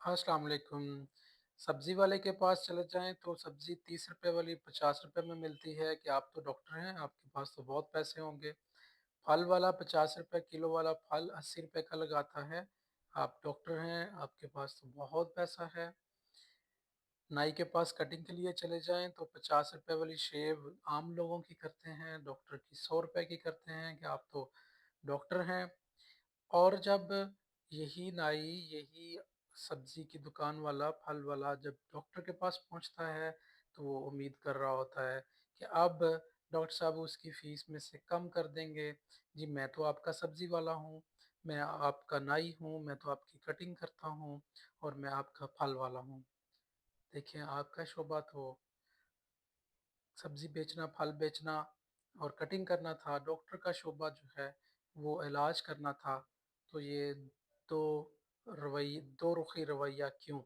अस्सलाम वालेकुम। सब्ज़ी वाले के पास चले जाएँ तो सब्ज़ी 30 रुपए वाली 50 रुपए में मिलती है कि आप तो डॉक्टर हैं, आपके पास तो बहुत पैसे होंगे। फल वाला 50 रुपए किलो वाला फल 80 रुपए का लगाता है, आप डॉक्टर हैं, आपके पास तो बहुत पैसा है। नाई के पास कटिंग के लिए चले जाएँ तो 50 रुपए वाली शेव आम लोगों की करते हैं, डॉक्टर की 100 रुपए की करते हैं कि आप तो डॉक्टर हैं। और जब यही नाई, यही सब्ज़ी की दुकान वाला, फल वाला जब डॉक्टर के पास पहुँचता है, तो वो उम्मीद कर रहा होता है कि अब डॉक्टर साहब उसकी फ़ीस में से कम कर देंगे। जी, मैं तो आपका सब्ज़ी वाला हूँ, मैं आपका नाई हूँ, मैं तो आपकी कटिंग करता हूँ और मैं आपका फल वाला हूँ। देखिए, आपका शोबा तो सब्ज़ी बेचना, फल बेचना और कटिंग करना था, डॉक्टर का शोबा जो है वो इलाज करना था। तो ये दो दो रुखी रवैया क्यों?